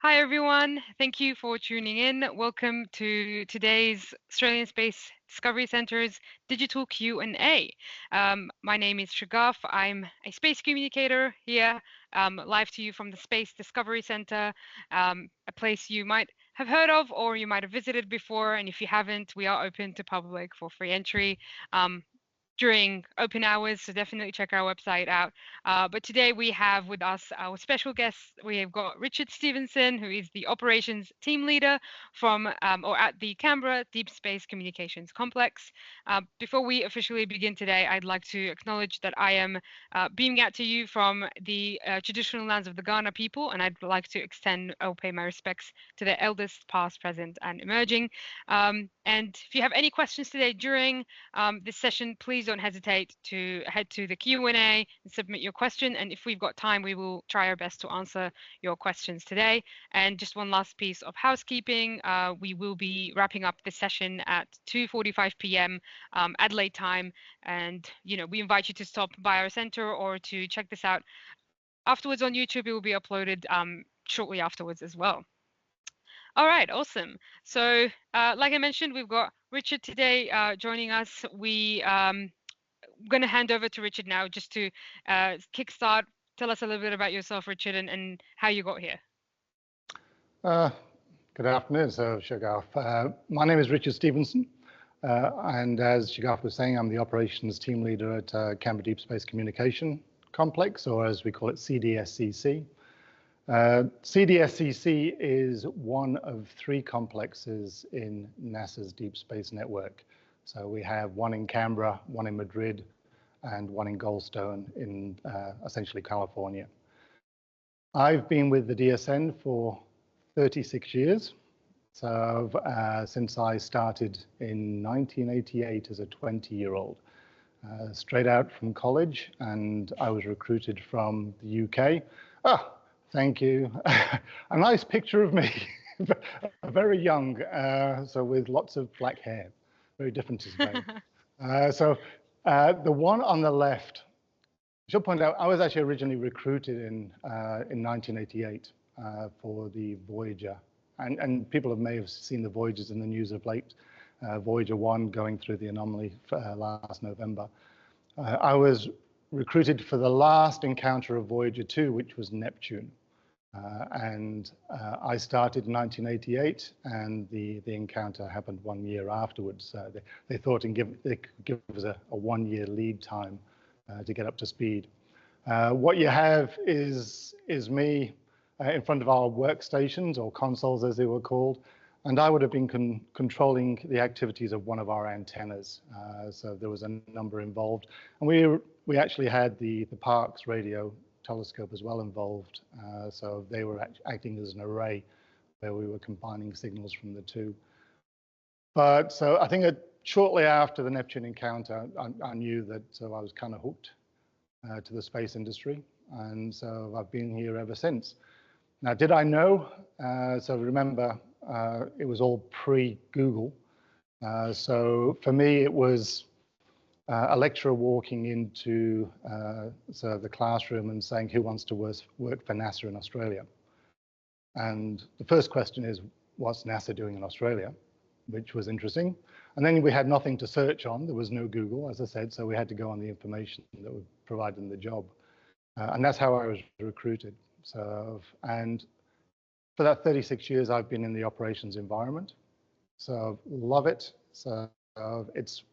Hi everyone, thank you for tuning in. Welcome to today's Australian Space Discovery Centre's Digital Q&A. My name is Shagaf, I'm a space communicator here, live to you from the Space Discovery Centre, a place you might have heard of or you might have visited before, and if you haven't, we are open to public for free entry. During open hours, so definitely check our website out. But today we have with us our special guests. We have got Richard Stephenson, who is the operations team leader from or at the Canberra Deep Space Communications Complex. Before we officially begin today, I'd like to acknowledge that I am beaming out to you from the traditional lands of the Kaurna people, and I'd like to extend or pay my respects to their elders, past, present, and emerging. And if you have any questions today during this session, please don't hesitate to head to the Q&A and submit your question. And if we've got time, we will try our best to answer your questions today. And just one last piece of housekeeping. We will be wrapping up this session at 2:45 p.m. Adelaide time. And, we invite you to stop by our center or to check this out afterwards on YouTube. It will be uploaded shortly afterwards as well. All right, awesome. So like I mentioned, we've got Richard today joining us. I'm going to hand over to Richard now just to kickstart. Tell us a little bit about yourself, Richard, and how you got here. Good afternoon, Shagaf. My name is Richard Stephenson, and as Shagaf was saying, I'm the operations team leader at Canberra Deep Space Communication Complex, or as we call it, CDSCC. CDSCC is one of 3 complexes in NASA's Deep Space Network. So we have one in Canberra, one in Madrid, and one in Goldstone in essentially California. I've been with the DSN for 36 years. So since I started in 1988 as a 20-year-old, straight out from college, and I was recruited from the UK. Thank you. A nice picture of me, very young, so with lots of black hair, very different to today. The one on the left, I should point out, I was actually originally recruited in 1988 for the Voyager, and people may have seen the Voyagers in the news of late. Voyager 1 going through the anomaly last November. I was recruited for the last encounter of Voyager 2, which was Neptune. I started in 1988, and the encounter happened 1 year afterwards. They thought they could give us a 1-year lead time to get up to speed. What you have is me in front of our workstations, or consoles as they were called, and I would have been controlling the activities of one of our antennas. So there was a number involved, and we actually had the Parkes radio telescope as well involved. So they were acting as an array where we were combining signals from the two. But so I think shortly after the Neptune encounter, I knew that I was kind of hooked to the space industry. And so I've been here ever since. Now, did I know? So remember, it was all pre-Google. So for me, it was a lecturer walking into the classroom and saying, who wants to work for NASA in Australia? And the first question is, what's NASA doing in Australia? Which was interesting. And then we had nothing to search on. There was no Google, as I said, so we had to go on the information that would provide them the job. And that's how I was recruited. And for that 36 years, I've been in the operations environment. So love it. So it's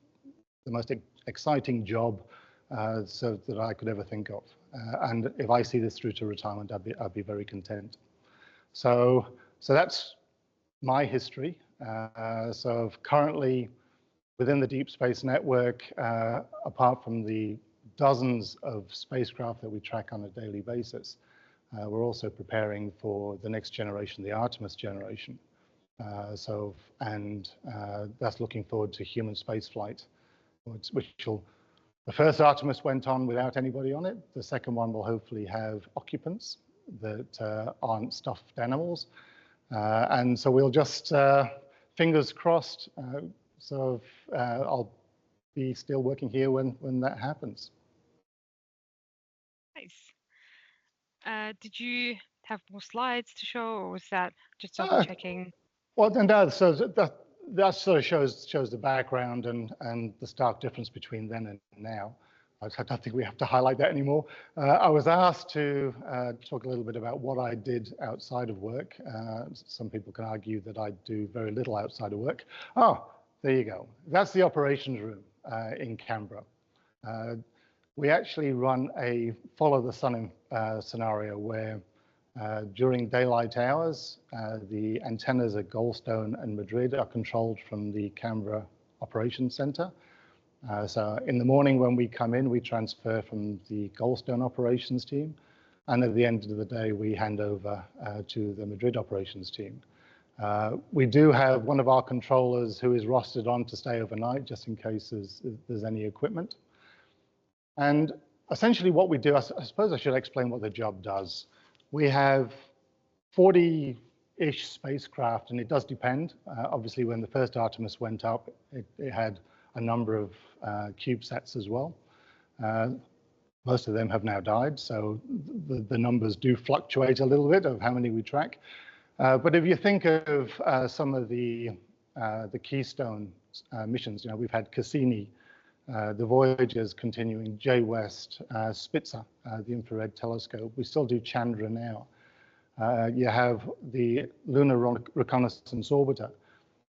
the most exciting job that I could ever think of. And if I see this through to retirement, I'd be very content. So that's my history. So currently within the Deep Space Network, apart from the dozens of spacecraft that we track on a daily basis, we're also preparing for the next generation, the Artemis generation. That's looking forward to human spaceflight, the first Artemis went on without anybody on it. The second one will hopefully have occupants that aren't stuffed animals. And so we'll just, fingers crossed, I'll be still working here when that happens. Nice. have more slides to show, or was that just double Uh, checking? well, and that sort of shows the background and the stark difference between then and now. I don't think we have to highlight that anymore. I was asked to talk a little bit about what I did outside of work. Some people can argue that I do very little outside of work. Oh, there you go. That's the operations room in Canberra. We actually run a follow the sun scenario where during daylight hours, the antennas at Goldstone and Madrid are controlled from the Canberra Operations Centre. So in the morning when we come in, we transfer from the Goldstone operations team. And at the end of the day, we hand over to the Madrid operations team. We do have one of our controllers who is rostered on to stay overnight, just in case there's any equipment. And essentially what we do, I suppose I should explain what the job does. We have 40-ish spacecraft, and it does depend. Obviously, when the first Artemis went up, it had a number of CubeSats as well. Most of them have now died, so the numbers do fluctuate a little bit of how many we track. But if you think of some of the Keystone missions, you know, we've had Cassini, the Voyagers continuing, J-West, Spitzer, the infrared telescope. We still do Chandra now. You have the Lunar Reconnaissance Orbiter,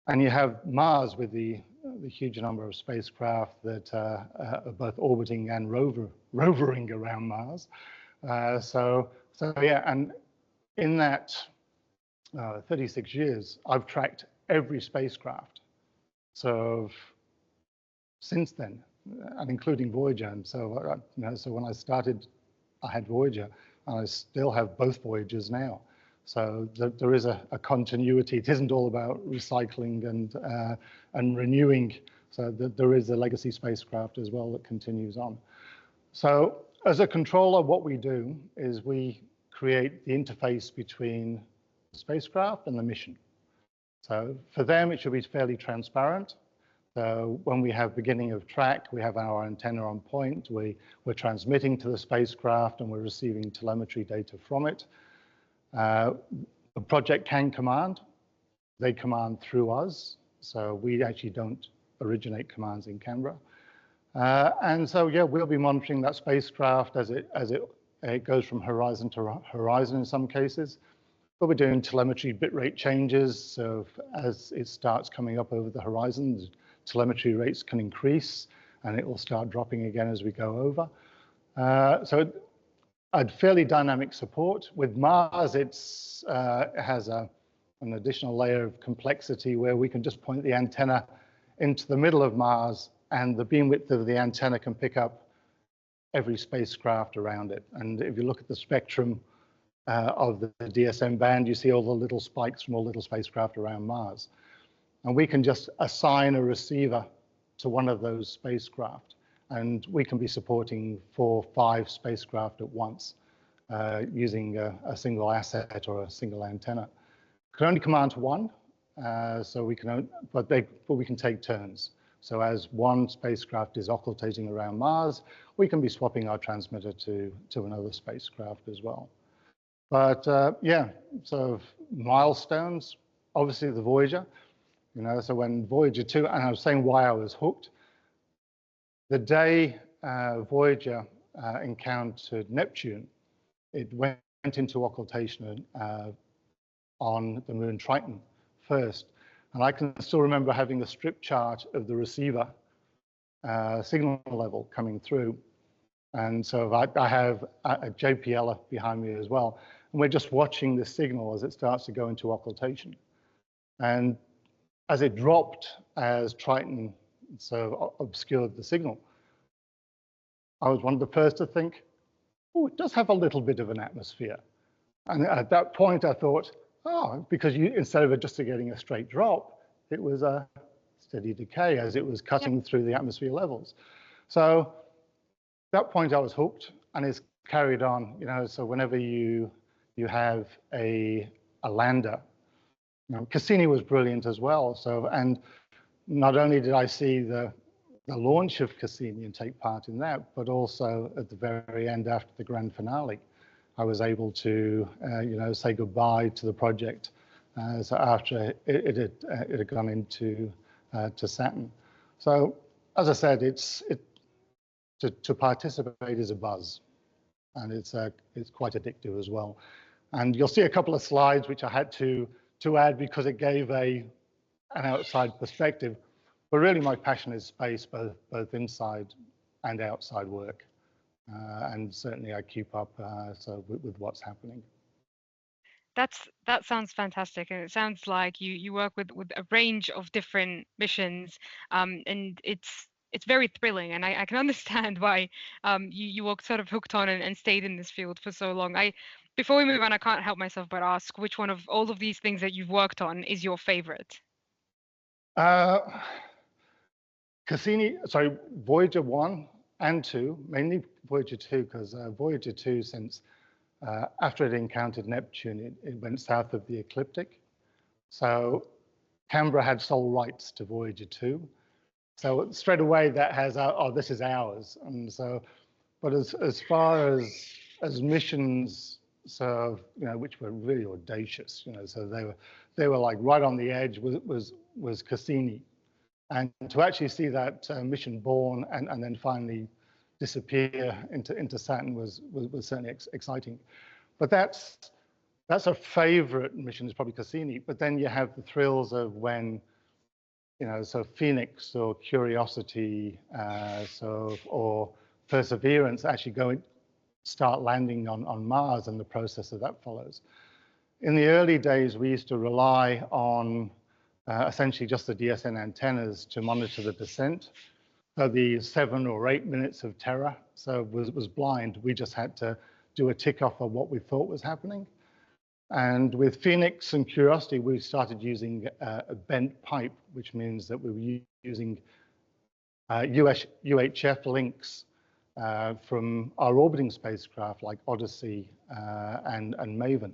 and you have Mars with the huge number of spacecraft that are both orbiting and rovering around Mars. So yeah, and in that 36 years, I've tracked every spacecraft. So since then, and including Voyager, and so you know, so when I started, I had Voyager, and I still have both Voyagers now. So there is a continuity. It isn't all about recycling and renewing. So there is a legacy spacecraft as well that continues on. So as a controller, what we do is we create the interface between the spacecraft and the mission. So for them, it should be fairly transparent. So when we have beginning of track, we have our antenna on point. We're transmitting to the spacecraft and we're receiving telemetry data from it. The project can command. They command through us. So we actually don't originate commands in Canberra. And so, yeah, we'll be monitoring that spacecraft as it goes from horizon to horizon in some cases. But we're doing telemetry bitrate changes. So as it starts coming up over the horizon, the telemetry rates can increase and it will start dropping again as we go over. So a fairly dynamic support. With Mars, it has an additional layer of complexity where we can just point the antenna into the middle of Mars and the beam width of the antenna can pick up every spacecraft around it. And if you look at the spectrum of the DSN band, you see all the little spikes from all little spacecraft around Mars. And we can just assign a receiver to one of those spacecraft. And we can be supporting 4 or 5 spacecraft at once using a single asset or a single antenna. Can only command to one, so we can, but we can take turns. So as one spacecraft is occultating around Mars, we can be swapping our transmitter to another spacecraft as well. But yeah, so milestones, obviously the Voyager, you know, so when Voyager 2, and I was saying why I was hooked, the day Voyager encountered Neptune, it went into occultation on the moon Triton first. And I can still remember having a strip chart of the receiver signal level coming through. And so I have a JPL behind me as well. And we're just watching the signal as it starts to go into occultation. And as it dropped, as Triton so obscured the signal, I was one of the first to think, oh, it does have a little bit of an atmosphere. And at that point, I thought, oh, because instead of just getting a straight drop, it was a steady decay as it was cutting through the atmosphere levels. So at that point, I was hooked, and it's carried on. You know, so whenever you have a lander, you know, Cassini was brilliant as well. So, and not only did I see the launch of Cassini and take part in that, but also at the very end after the grand finale, I was able to, say goodbye to the project. So after it had gone into to Saturn. So as I said, to participate is a buzz, and it's quite addictive as well. And you'll see a couple of slides which I had to add because it gave an outside perspective. But really, my passion is space, both inside and outside work, and certainly I keep up with what's happening. That sounds fantastic, and it sounds like you work with a range of different missions, and it's very thrilling, and I can understand why you were sort of hooked on and stayed in this field for so long. Before we move on, I can't help myself but ask which one of all of these things that you've worked on is your favorite? Voyager 1 and 2, mainly Voyager 2, because Voyager 2, since after it encountered Neptune, it went south of the ecliptic. So Canberra had sole rights to Voyager 2. So straight away that has, this is ours. And so, but as far as missions, so, which were really audacious, so they were like right on the edge was Cassini. And to actually see that mission born and then finally disappear into Saturn was certainly exciting. But that's a favorite mission, is probably Cassini. But then you have the thrills of when, so Phoenix or Curiosity, or Perseverance actually start landing on Mars, and the process of that follows. In the early days, we used to rely on essentially just the DSN antennas to monitor the descent. So the 7 or 8 minutes of terror was blind. We just had to do a tick off of what we thought was happening. And with Phoenix and Curiosity, we started using a bent pipe, which means that we were using UHF links from our orbiting spacecraft like Odyssey and Maven.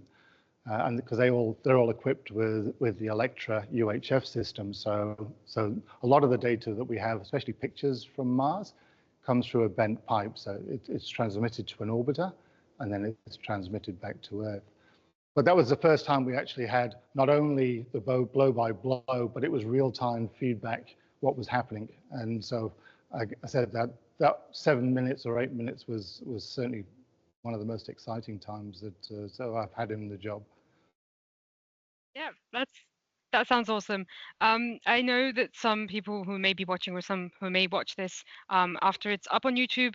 And because they're all equipped with the Electra UHF system, so a lot of the data that we have, especially pictures from Mars, comes through a bent pipe. So it's transmitted to an orbiter, and then it's transmitted back to Earth. But that was the first time we actually had not only the blow by blow, but it was real-time feedback what was happening. And so I said that 7 minutes or 8 minutes was certainly one of the most exciting times that so I've had in the job. Yeah, that sounds awesome. I know that some people who may be watching, or some who may watch this after it's up on YouTube,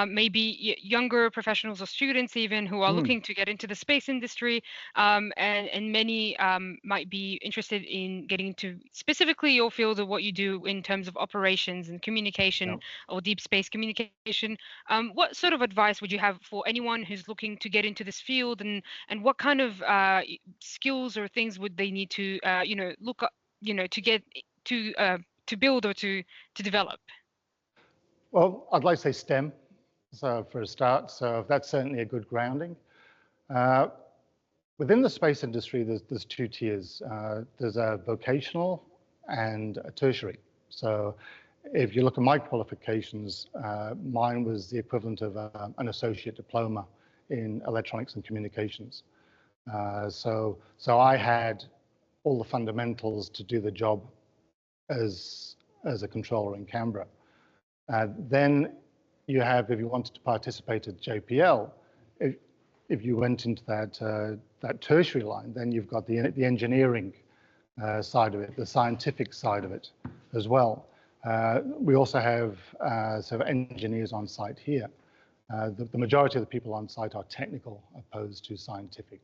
maybe younger professionals or students even who are looking to get into the space industry, and many might be interested in getting into specifically your field of what you do in terms of operations and communication or deep space communication. What sort of advice would you have for anyone who's looking to get into this field, and what kind of skills or things would they need to look up, to get to build or to develop? Well, I'd like to say STEM, so for a start. So that's certainly a good grounding. Within the space industry, there's two tiers. There's a vocational and a tertiary. So if you look at my qualifications, mine was the equivalent of an associate diploma in electronics and communications. So I had all the fundamentals to do the job as a controller in Canberra. Then you have, if you wanted to participate at JPL, if you went into that tertiary line, then you've got the engineering side of it, the scientific side of it as well. We also have sort of engineers on site here. The majority of the people on site are technical opposed to scientific.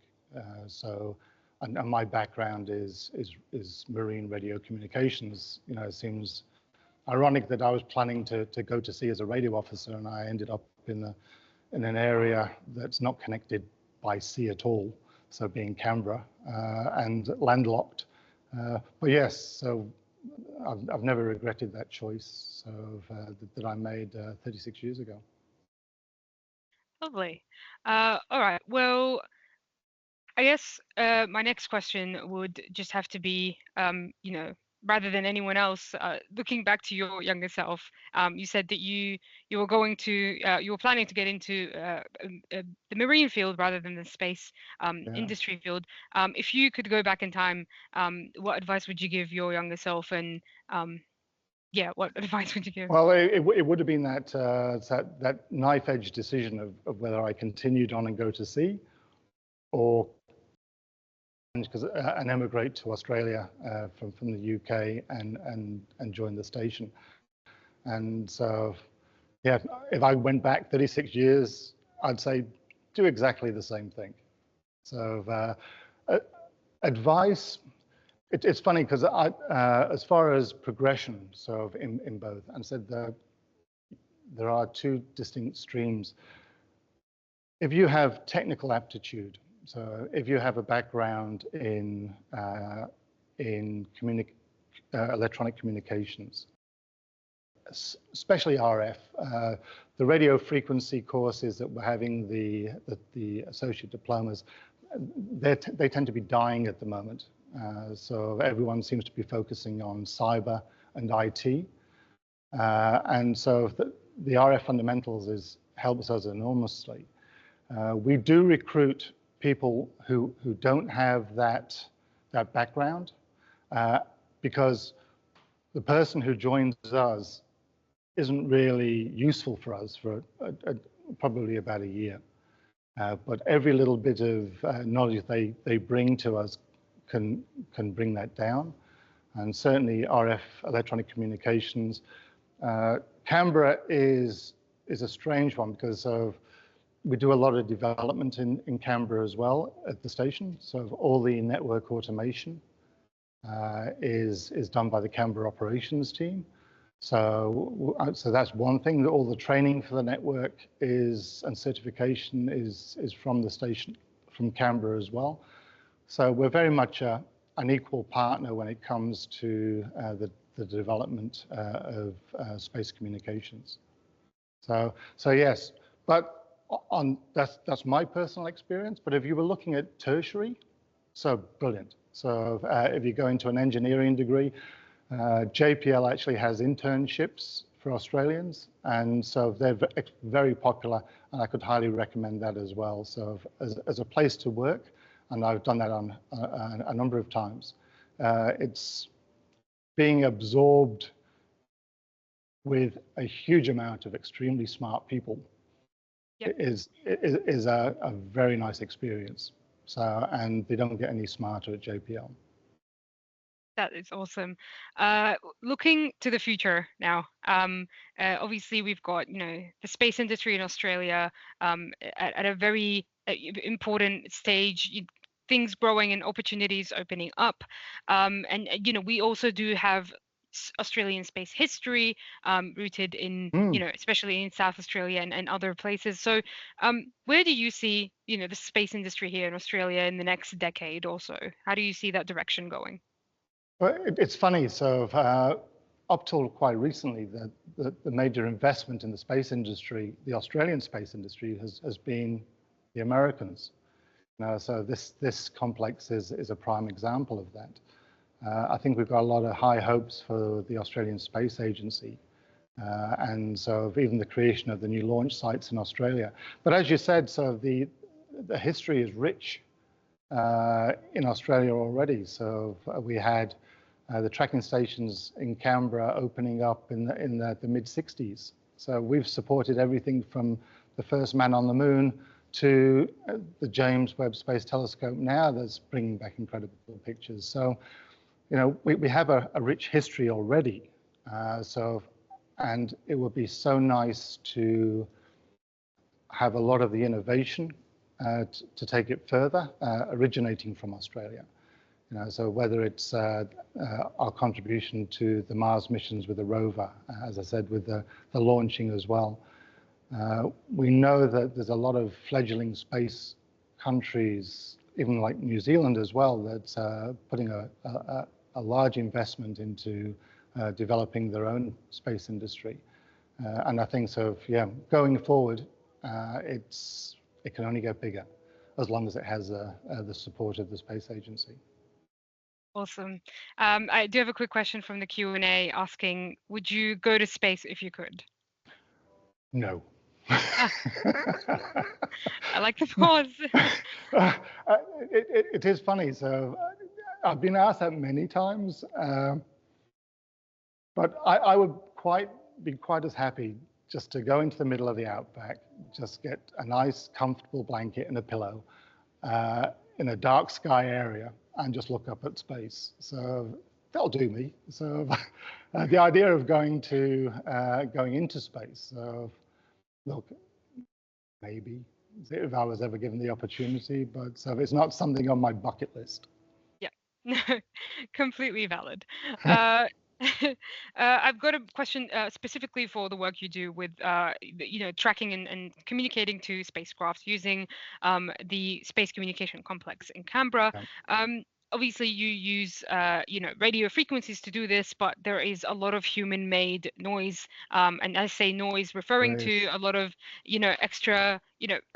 And my background is marine radio communications. It seems ironic that I was planning to go to sea as a radio officer, and I ended up in an area that's not connected by sea at all, so being Canberra and landlocked. But yes, so I've never regretted that choice that I made 36 years ago. Lovely. All right. Well, I guess my next question would just have to be, rather than anyone else. Looking back to your younger self, you said that you were going to you were planning to get into the marine field rather than the space Yeah. industry field. If you could go back in time, what advice would you give your younger self? And yeah, what advice would you give? Well, it would have been that knife-edge decision of whether I continued on and go to sea, or because and emigrate to Australia from the UK and join the station. And so, yeah, if I went back 36 years, I'd say do exactly the same thing. So advice, it's funny because as far as progression, so in both, and said there are two distinct streams. If you have technical aptitude, so if you have a background in electronic communications, especially RF, the radio frequency courses that we're having, the associate diplomas, they tend to be dying at the moment. So everyone seems to be focusing on cyber and IT. And so the RF fundamentals helps us enormously. We do recruit people who don't have that background because the person who joins us isn't really useful for us for probably about a year. But every little bit of knowledge they bring to us can bring that down. And certainly RF electronic communications. Canberra is a strange one because we do a lot of development in Canberra as well at the station. So all the network automation is done by the Canberra Operations team. So that's one thing. All the training for the network and certification is from the station, from Canberra as well. So we're very much an equal partner when it comes to the development of space communications. So yes, but that's my personal experience. But if you were looking at tertiary, so brilliant. So if you go into an engineering degree, JPL actually has internships for Australians, and so they're very popular, and I could highly recommend that as well. So as a place to work, and I've done that on a number of times, it's being absorbed with a huge amount of extremely smart people. Yep. is a very nice experience. So, and they don't get any smarter at JPL. That is awesome. Looking to the future now, obviously we've got the space industry in Australia at a very important stage. Things growing and opportunities opening up, and we also do have Australian space history rooted in especially in South Australia and other places. So where do you see the space industry here in Australia in the next decade or so? How do you see that direction going? Well, it's funny. So up till quite recently, the major investment in the space industry, the Australian space industry, has been the Americans. So this complex is a prime example of that. I think we've got a lot of high hopes for the Australian Space Agency, and so even the creation of the new launch sites in Australia. But as you said, so the history is rich in Australia already. So we had the tracking stations in Canberra opening up in the mid-60s. So we've supported everything from the first man on the moon to the James Webb Space Telescope now that's bringing back incredible pictures. So, we have a rich history already. And it would be so nice to have a lot of the innovation to take it further, originating from Australia. So whether it's our contribution to the Mars missions with the rover, as I said, with the launching as well. We know that there's a lot of fledgling space countries, even like New Zealand as well, that's putting a large investment into developing their own space industry. And I think so, yeah, going forward, it can only get bigger as long as it has the support of the space agency. Awesome. I do have a quick question from the Q&A asking, would you go to space if you could? No. Ah, I like the pause. It is funny. So I've been asked that many times, but I would be quite as happy just to go into the middle of the outback, just get a nice, comfortable blanket and a pillow in a dark sky area and just look up at space. So that'll do me. So the idea of going into space, look, maybe if I was ever given the opportunity, but so it's not something on my bucket list. Yeah, no, completely valid. I've got a question specifically for the work you do with, tracking and communicating to spacecraft using the Space Communication Complex in Canberra. Okay. Obviously, you use, radio frequencies to do this, but there is a lot of human-made noise, and I say noise, referring to a lot of, extra,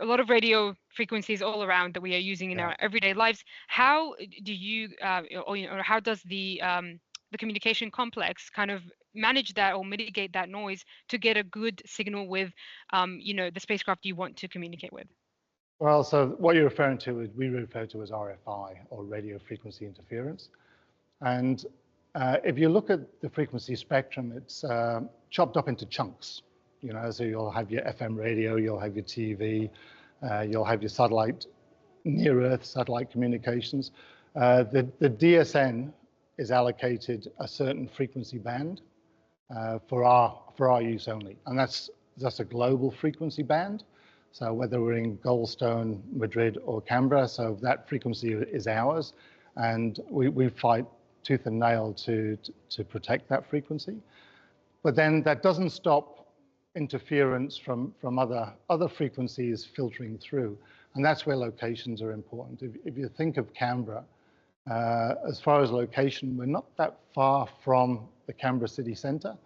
a lot of radio frequencies all around that we are using in our everyday lives. How do you, or how does the communication complex kind of manage that or mitigate that noise to get a good signal with, the spacecraft you want to communicate with? Well, so what you're referring to is we refer to as RFI, or radio frequency interference. And if you look at the frequency spectrum, it's chopped up into chunks. So you'll have your FM radio, you'll have your TV, you'll have your satellite, near-Earth satellite communications. The DSN is allocated a certain frequency band for our use only, and that's a global frequency band. So whether we're in Goldstone, Madrid, or Canberra, so that frequency is ours, and we fight tooth and nail to protect that frequency. But then that doesn't stop interference from other frequencies filtering through, and that's where locations are important. If you think of Canberra, as far as location, we're not that far from the Canberra city centre,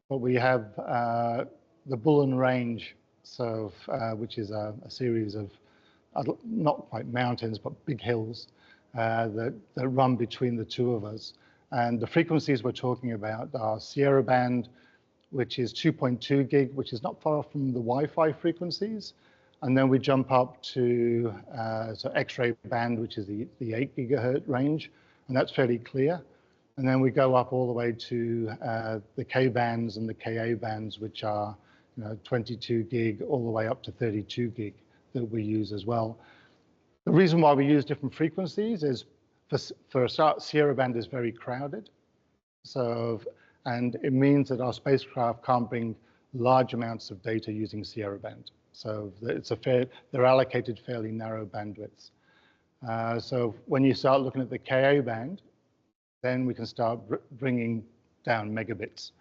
but we have the Bullen Range, so which is a series of not quite mountains but big hills that run between the two of us. And the frequencies we're talking about are CSIRO band, which is 2.2 gig, which is not far from the Wi-Fi frequencies. And then we jump up to so X-ray band, which is the 8 gigahertz range, and that's fairly clear. And then we go up all the way to the K bands and the KA bands, which are 22 gig all the way up to 32 gig that we use as well. The reason why we use different frequencies is for a start, CSIRO band is very crowded. And it means that our spacecraft can't bring large amounts of data using CSIRO band. So they're allocated fairly narrow bandwidths. So when you start looking at the KA band, then we can start bringing down megabits.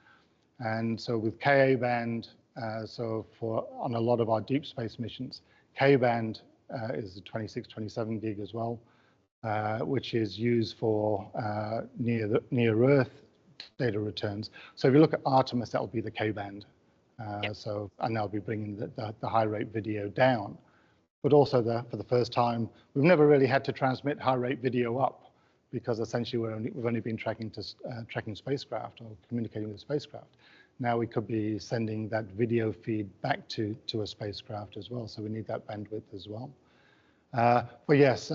And so with KA band, on a lot of our deep space missions, K band is 26, 27 gig as well, which is used for near Earth data returns. So if you look at Artemis, that will be the K band. And they'll be bringing the high rate video down. But also for the first time, we've never really had to transmit high rate video up, because essentially we've only been tracking spacecraft or communicating with spacecraft. Now we could be sending that video feed back to a spacecraft as well. So we need that bandwidth as well. But yes,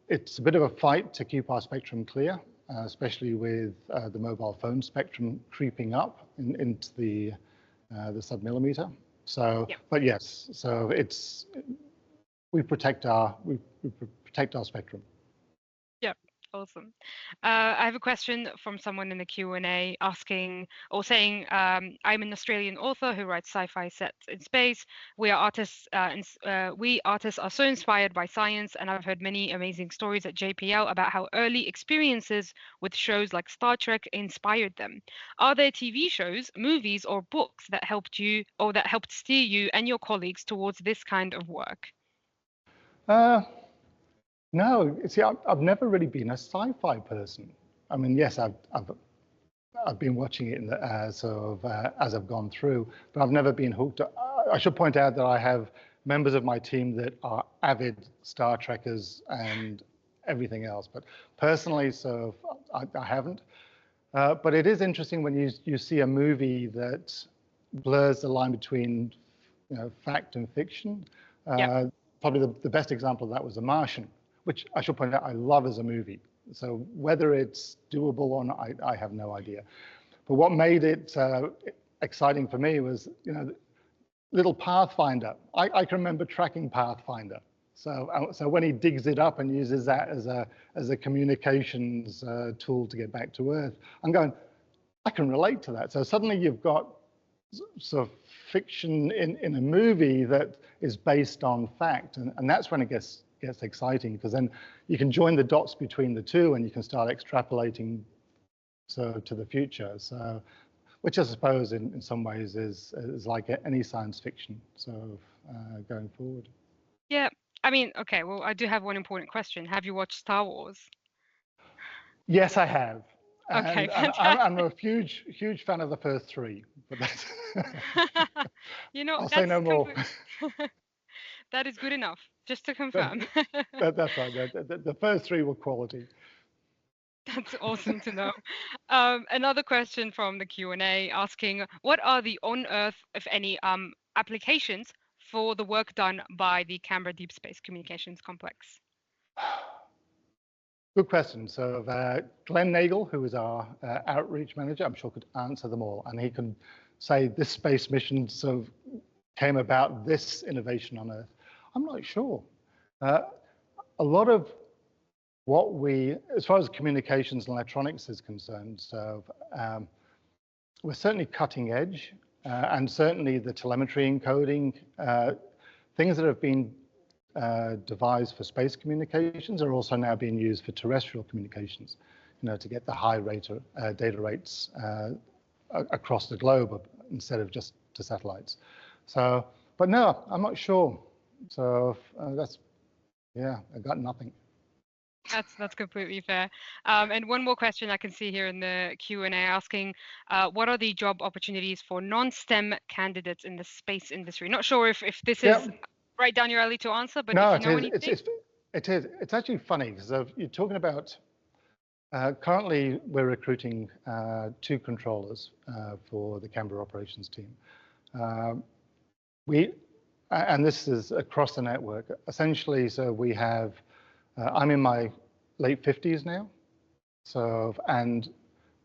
it's a bit of a fight to keep our spectrum clear, especially with the mobile phone spectrum creeping up into the sub-millimeter. So, but yes, so we protect our spectrum. Yeah, awesome. I have a question from someone in the Q&A asking or saying, I'm an Australian author who writes sci-fi sets in space. We artists are so inspired by science, and I've heard many amazing stories at JPL about how early experiences with shows like Star Trek inspired them. Are there TV shows, movies, or books that helped you or that helped steer you and your colleagues towards this kind of work? No, see, I've never really been a sci-fi person. I mean, yes, I've been watching it as I've gone through, but I've never been hooked. I should point out that I have members of my team that are avid Star Trekkers and everything else. But personally, so I haven't. But it is interesting when you see a movie that blurs the line between fact and fiction. Probably the best example of that was The Martian, which I should point out I love as a movie. So whether it's doable or not, I have no idea. But what made it exciting for me was, little Pathfinder. I can remember tracking Pathfinder. So when he digs it up and uses that as a communications tool to get back to Earth, I'm going, I can relate to that. So suddenly you've got sort of fiction in a movie that is based on fact, and that's when it gets exciting, because then you can join the dots between the two and you can start extrapolating to the future. So, which I suppose in some ways is like any science fiction. So going forward. Yeah, I mean, okay. Well, I do have one important question. Have you watched Star Wars? Yes, I have. Okay, and I'm a huge fan of the first three, but that's I'll say no more. That is good enough, just to confirm. That's right. The first three were quality. That's awesome to know. Another question from the Q&A asking, what are the on-Earth, if any, applications for the work done by the Canberra Deep Space Communications Complex? Good question. So Glenn Nagel, who is our outreach manager, I'm sure could answer them all. And he can say this space mission sort of came about this innovation on Earth. I'm not sure. A lot of what as far as communications and electronics is concerned, so we're certainly cutting edge, and certainly the telemetry encoding, things that have been devised for space communications are also now being used for terrestrial communications, to get the high rate of data rates across the globe instead of just to satellites. So, but no, I'm not sure. So I got nothing. That's completely fair. And one more question I can see here in the Q&A asking, what are the job opportunities for non-STEM candidates in the space industry? Not sure if this is right down your alley to answer, but no, if you know anything. It is. It's actually funny because you're talking about, currently we're recruiting 2 controllers for the Canberra operations team. And this is across the network. Essentially, so we have, I'm in my late 50s now. So, and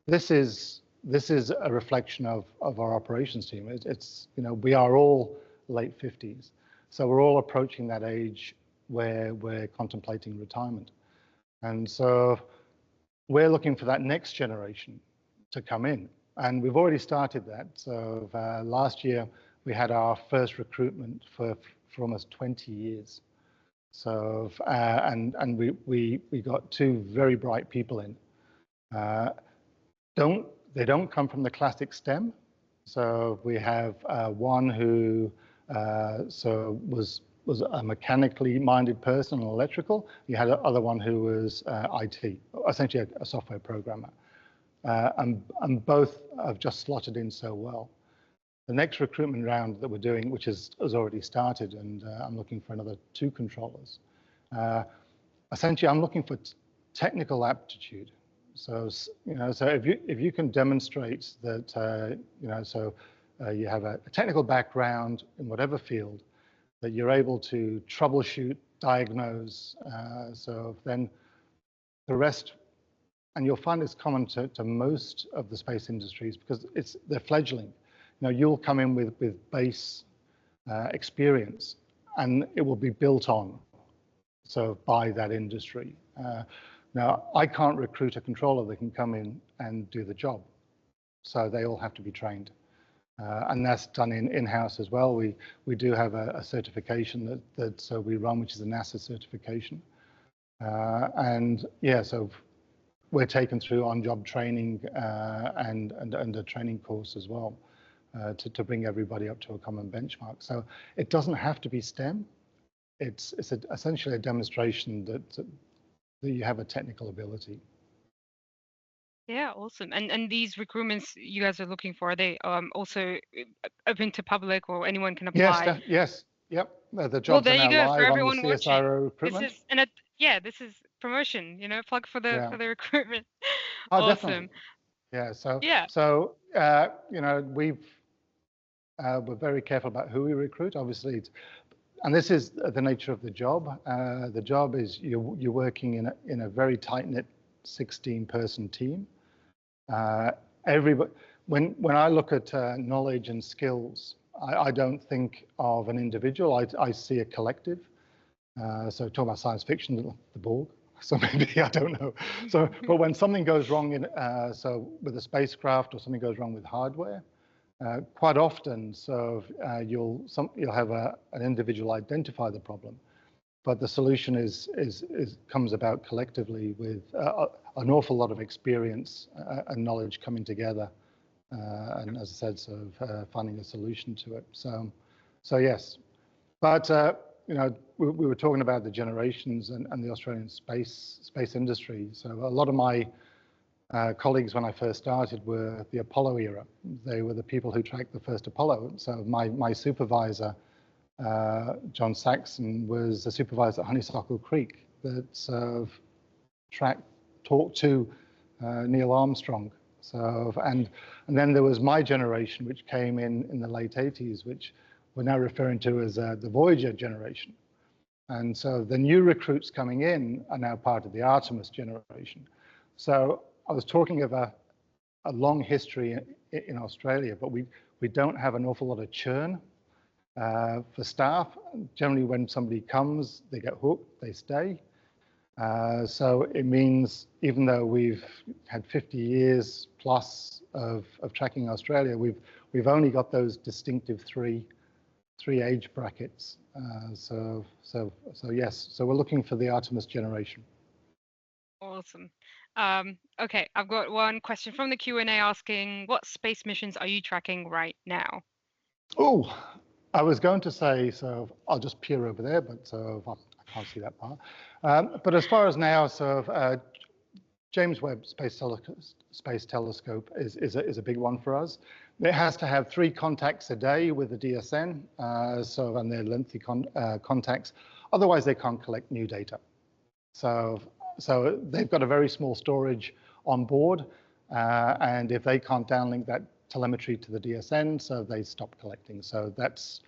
this is a reflection of our operations team. It's we are all late 50s. So we're all approaching that age where we're contemplating retirement. And so we're looking for that next generation to come in. And we've already started that. So last year, we had our first recruitment for almost 20 years. So, and we got 2 very bright people in. They don't come from the classic STEM. So we have one who was a mechanically minded person, an electrical. You had another one who was IT, essentially a software programmer. And both have just slotted in so well. The next recruitment round that we're doing, which has already started, and I'm looking for another 2 controllers. Essentially, I'm looking for technical aptitude. So so if you can demonstrate that you have a technical background in whatever field, that you're able to troubleshoot, diagnose, so then the rest, and you'll find it's common to most of the space industries because they're fledgling. You'll come in with base experience, and it will be built on, so by that industry. Now, I can't recruit a controller that can come in and do the job, so they all have to be trained, and that's done in-house as well. We do have a certification that we run, which is a NASA certification, and yeah, so we're taken through on-job training and a training course as well. To bring everybody up to a common benchmark. So it doesn't have to be STEM. It's essentially a demonstration that you have a technical ability. Yeah, awesome. And these recruitments you guys are looking for, are they also open to public or anyone can apply? Yes, yep. The jobs are now live on the CSIRO recruitment. yeah, this is promotion, plug for the Yeah. recruitment. Oh, definitely. Awesome. Yeah. So Yeah. so we're very careful about who we recruit. Obviously, and this is the nature of the job. The job is you're working in a very tight knit 16-person team. Everybody, when I look at knowledge and skills, I don't think of an individual. I see a collective. So talk about science fiction, the Borg. So maybe I don't know. So, but when something goes wrong so with a spacecraft or something goes wrong with hardware, quite often, you'll have an individual identify the problem, but the solution comes about collectively with an awful lot of experience and knowledge coming together, and as I said, finding a solution to it. So yes, but we were talking about the generations and the Australian space industry. So a lot of my colleagues when I first started were the Apollo era. They were the people who tracked the first Apollo. So my supervisor, John Saxon, was a supervisor at Honeysuckle Creek that talked to Neil Armstrong. And then there was my generation, which came in the late 80s, which we're now referring to as the Voyager generation. And so the new recruits coming in are now part of the Artemis generation. So I was talking of a long history in Australia, but we don't have an awful lot of churn for staff. Generally, when somebody comes, they get hooked, they stay. So it means even though we've had 50 years plus of tracking Australia, we've only got those distinctive three age brackets. So yes, so we're looking for the Artemis generation. Awesome. Okay, I've got one question from the Q&A asking, what space missions are you tracking right now? Oh, I was going to say, so I'll just peer over there, but I can't see that part. But as far as now, James Webb Space Telescope is a big one for us. It has to have 3 contacts a day with the DSN, and they're lengthy contacts. Otherwise, they can't collect new data. So they've got a very small storage on board, and if they can't downlink that telemetry to the DSN, so they stop collecting. So that's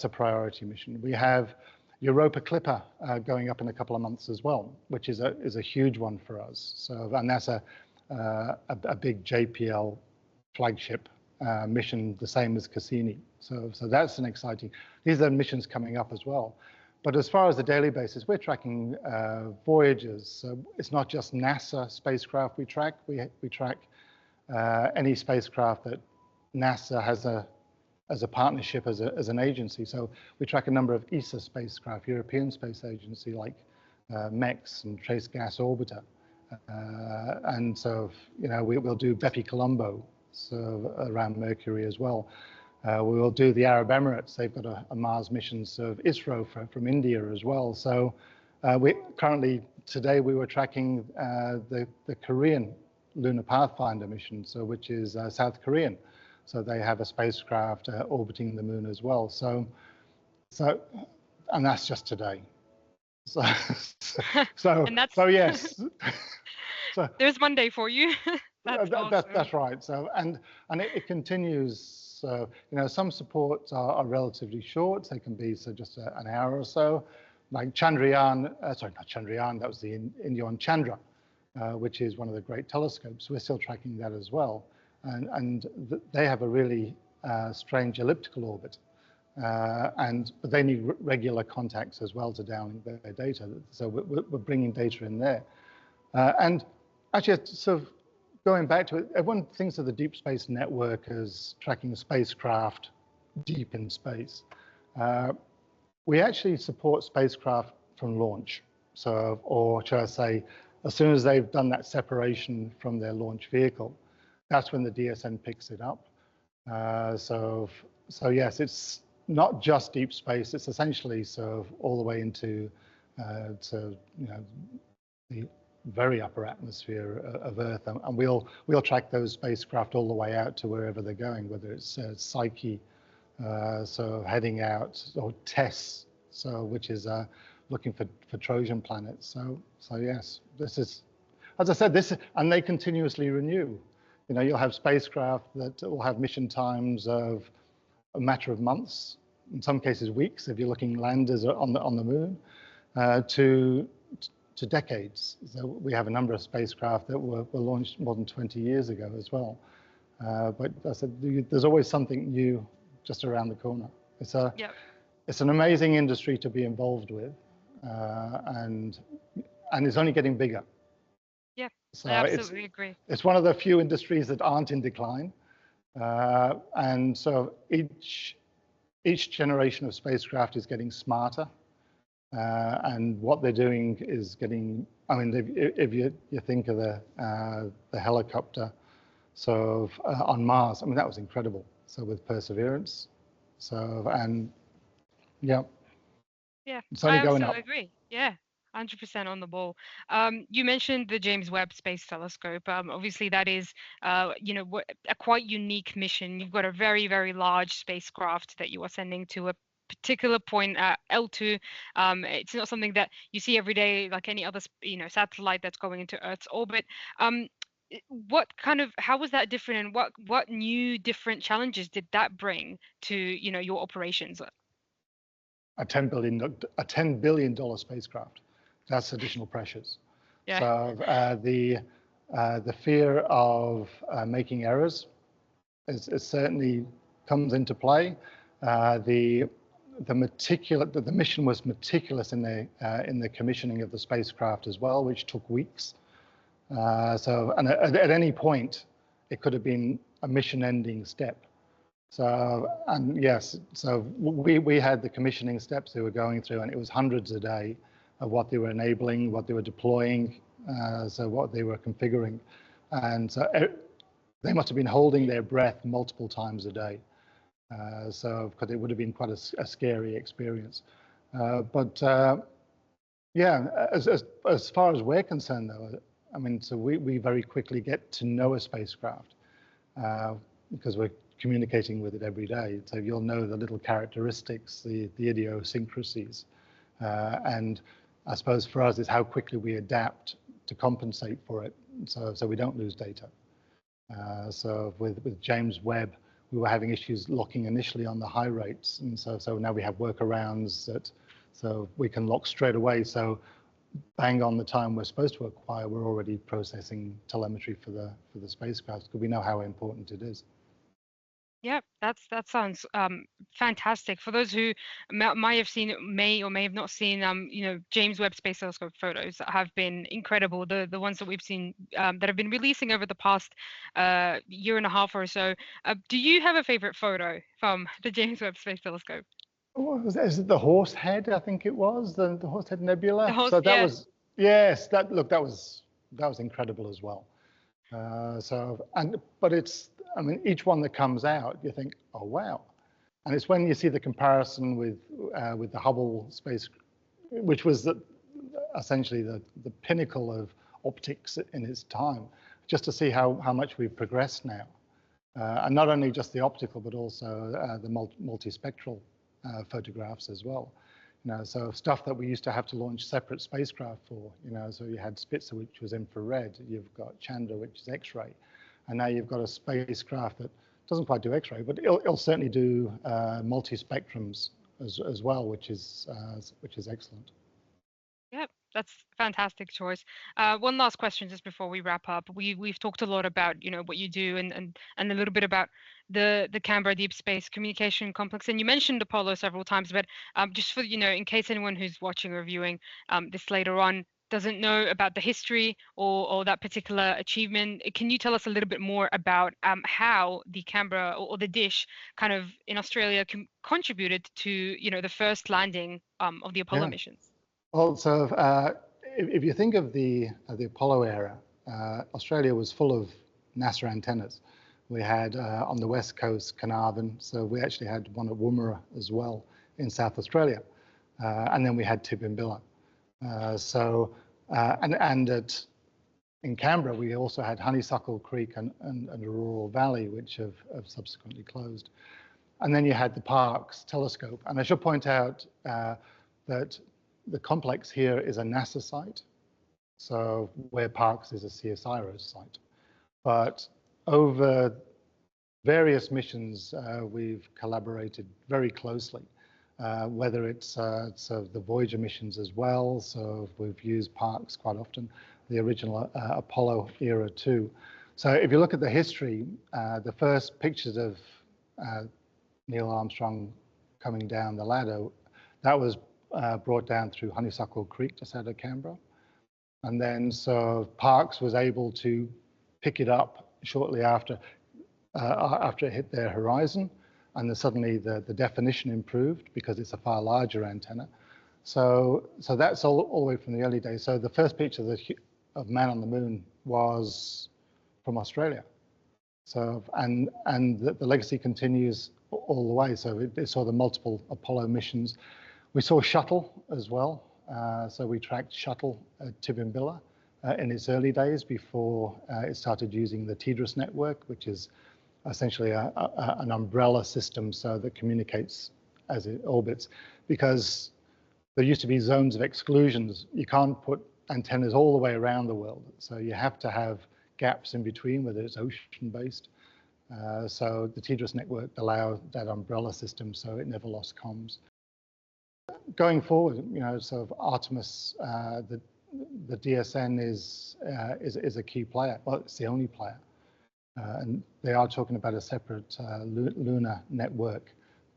a priority mission. We have Europa Clipper going up in a couple of months as well, which is a huge one for us. So, and that's a big JPL flagship mission, the same as Cassini. So that's an exciting. These are missions coming up as well. But as far as the daily basis, we're tracking Voyagers. So it's not just NASA spacecraft we track. We track any spacecraft that NASA has as a partnership, as an agency. So we track a number of ESA spacecraft, European Space Agency, like MEX and Trace Gas Orbiter. And so, we'll do Bepi Colombo, so around Mercury as well. We will do the Arab Emirates. They've got a Mars mission, so ISRO from India as well. So today we were tracking the Korean Lunar Pathfinder mission, which is South Korean. So they have a spacecraft orbiting the moon as well. So, and that's just today. So yes. So there's Monday for you. That's awesome. That's right. So and it continues. So some supports are relatively short. They can be just an hour or so. Like Chandrayaan, sorry, not Chandrayaan. That was the Indiyaan Chandra, which is one of the great telescopes. We're still tracking that as well. And they have a really strange elliptical orbit, but they need regular contacts as well to downlink their data. So we're bringing data in there. And actually, sort of going back to it, everyone thinks of the Deep Space Network as tracking a spacecraft deep in space. We actually support spacecraft from launch. So, or should I say, as soon as they've done that separation from their launch vehicle, that's when the DSN picks it up. So yes, it's not just deep space. It's essentially all the way into the very upper atmosphere of Earth, and we'll track those spacecraft all the way out to wherever they're going, whether it's Psyche, so heading out, or TESS, which is looking for Trojan planets. So yes, this is, as I said, and they continuously renew. You know, you'll have spacecraft that will have mission times of a matter of months, in some cases weeks, if you're looking landers on the moon, to decades. So we have a number of spacecraft that were launched more than 20 years ago as well. But as I said, there's always something new just around the corner. It's an amazing industry to be involved with, and it's only getting bigger. Yeah, so I absolutely agree. It's one of the few industries that aren't in decline, and so each generation of spacecraft is getting smarter, and what they're doing is getting. I mean, if you think of the helicopter, so on Mars, I mean that was incredible. So with Perseverance, yeah, it's only going up. I absolutely agree. Yeah. 100% on the ball. You mentioned the James Webb Space Telescope. Obviously, that is, a quite unique mission. You've got a very, very large spacecraft that you are sending to a particular point at L2. It's not something that you see every day, like any other, satellite that's going into Earth's orbit. How was that different, and what new different challenges did that bring to, your operations? A $10 billion spacecraft. That's additional pressures. Yeah. So the fear of making errors is certainly comes into play. The mission was meticulous in the commissioning of the spacecraft as well, which took weeks. And at any point, it could have been a mission-ending step. So we had the commissioning steps they were going through, and it was hundreds a day of what they were enabling, what they were deploying, so what they were configuring. And so they must have been holding their breath multiple times a day. Because it would have been quite a scary experience. As far as we're concerned, though, I mean, so we very quickly get to know a spacecraft because we're communicating with it every day. So you'll know the little characteristics, the idiosyncrasies. And I suppose for us is how quickly we adapt to compensate for it, so we don't lose data. So with James Webb, we were having issues locking initially on the high rates, and so now we have workarounds so we can lock straight away. So bang on the time we're supposed to acquire, we're already processing telemetry for the spacecraft because we know how important it is. Yeah, that sounds fantastic. For those who may or may have not seen, James Webb Space Telescope photos have been incredible. The ones that we've seen that have been releasing over the past year and a half or so. Do you have a favorite photo from the James Webb Space Telescope? Is it the Horsehead? I think it was the Horsehead Nebula. Was that was incredible as well. But it's, I mean, each one that comes out, you think, oh wow, and it's when you see the comparison with the Hubble space, which was essentially the pinnacle of optics in its time, just to see how much we've progressed now, and not only just the optical, but also the multispectral photographs as well. So stuff that we used to have to launch separate spacecraft for, so you had Spitzer, which was infrared, you've got Chandra, which is X-ray, and now you've got a spacecraft that doesn't quite do X-ray, but it'll certainly do multi-spectrums as well, which is excellent. Yep, that's a fantastic choice. One last question just before we wrap up. We've talked a lot about what you do and a little bit about the Canberra Deep Space Communication Complex, and you mentioned Apollo several times, but just for in case anyone who's watching or viewing this later on doesn't know about the history or that particular achievement, can you tell us a little bit more about how the Canberra or the dish kind of in Australia contributed to the first landing of the Apollo missions? Well, so if you think of the Apollo era, Australia was full of NASA antennas. We had on the west coast Carnarvon, so we actually had one at Woomera as well in South Australia, and then we had Tipimbilla. In Canberra, we also had Honeysuckle Creek and Aurora Valley, which have subsequently closed. And then you had the Parkes telescope. And I should point out that the complex here is a NASA site, so where Parkes is a CSIRO site. But over various missions, we've collaborated very closely, whether it's so the Voyager missions as well. So we've used Parkes quite often, the original Apollo era too. So if you look at the history, the first pictures of Neil Armstrong coming down the ladder, that was brought down through Honeysuckle Creek just out of Canberra. And then so Parkes was able to pick it up shortly after it hit their horizon, and then suddenly the definition improved because it's a far larger antenna. So that's all the way from the early days. So the first picture of man on the moon was from Australia. So and the legacy continues all the way. So it saw the multiple Apollo missions. We saw shuttle as well. So we tracked shuttle at Tibimbilla in its early days before it started using the TDRS network, which is essentially an umbrella system so that communicates as it orbits, because there used to be zones of exclusions. You can't put antennas all the way around the world. So you have to have gaps in between, whether it's ocean-based. So the TDRS network allowed that umbrella system so it never lost comms. Going forward, sort of Artemis, the DSN is a key player. Well, it's the only player. And they are talking about a separate lunar network,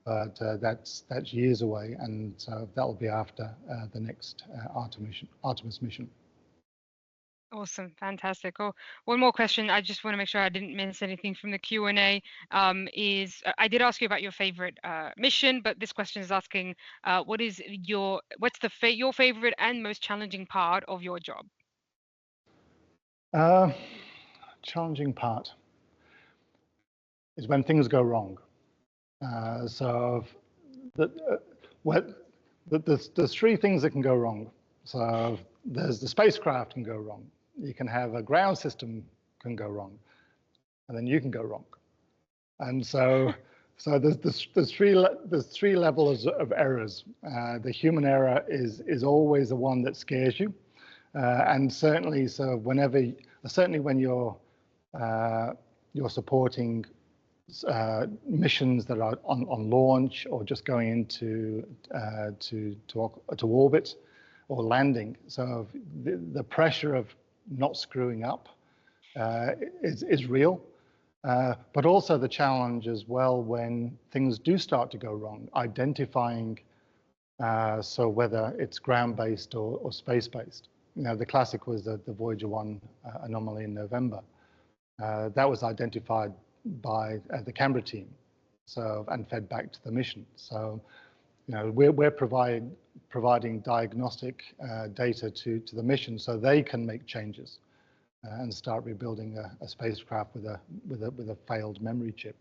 but that's years away, and so that will be after the next Artemis mission. Awesome, fantastic. Oh, one more question. I just want to make sure I didn't miss anything from the Q&A. I did ask you about your favorite mission, but this question is asking, what's your favorite and most challenging part of your job? Challenging part is when things go wrong. So there's three things that can go wrong. So there's the spacecraft can go wrong. You can have a ground system can go wrong, and then you can go wrong. And so there's three levels of errors. The human error is always the one that scares you, and certainly when you're supporting missions that are on launch or just going into to orbit or landing. So the pressure of not screwing up is real, but also the challenge as well when things do start to go wrong, identifying so whether it's ground-based or space-based. The classic was the Voyager 1 anomaly in November. That was identified by the Canberra team, and fed back to the mission. So, we're providing diagnostic data to the mission so they can make changes and start rebuilding a spacecraft with a failed memory chip.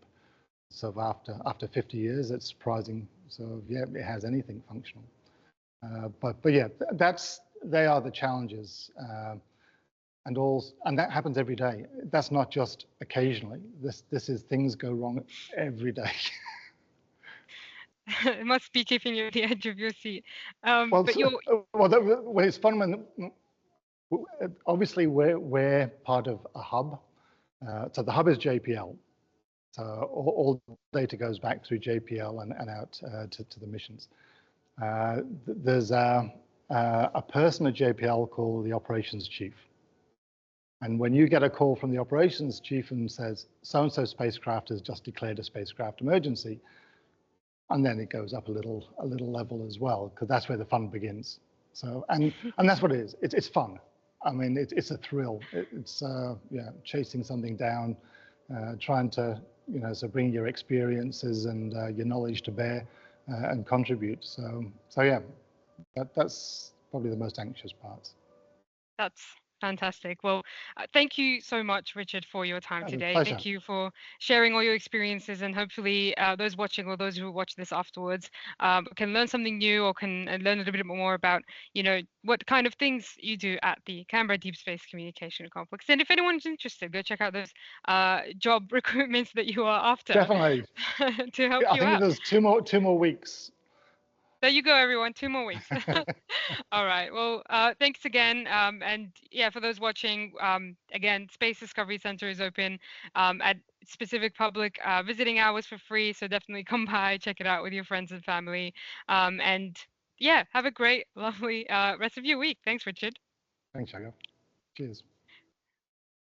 So after 50 years, it's surprising. So yeah, it has anything functional. But yeah, they are the challenges. And that happens every day. That's not just occasionally. This is things go wrong every day. It must be keeping you at the edge of your seat. It's fun when obviously we're part of a hub. So the hub is JPL. So all data goes back through JPL and out to the missions. There's a person at JPL called the operations chief. And when you get a call from the operations chief and says, so-and-so spacecraft has just declared a spacecraft emergency, and then it goes up a little level as well, because that's where the fun begins. So, and that's what it is. It's fun. I mean, it's a thrill. It's chasing something down, trying to, so bring your experiences and your knowledge to bear and contribute. So yeah, that's probably the most anxious part. That's fantastic. Well, thank you so much, Richard, for your time today. Thank you for sharing all your experiences, and hopefully those watching or those who watch this afterwards can learn something new or can learn a little bit more about, what kind of things you do at the Canberra Deep Space Communication Complex. And if anyone's interested, go check out those job recruitments that you are after. Definitely. To help you out. I think there's two more weeks. There you go, everyone. 2 more weeks. All right. Well, thanks again. And yeah, for those watching, again, Space Discovery Center is open at specific public visiting hours for free. So definitely come by, check it out with your friends and family. And yeah, have a great, lovely rest of your week. Thanks, Richard. Thanks, Shagaf. Cheers.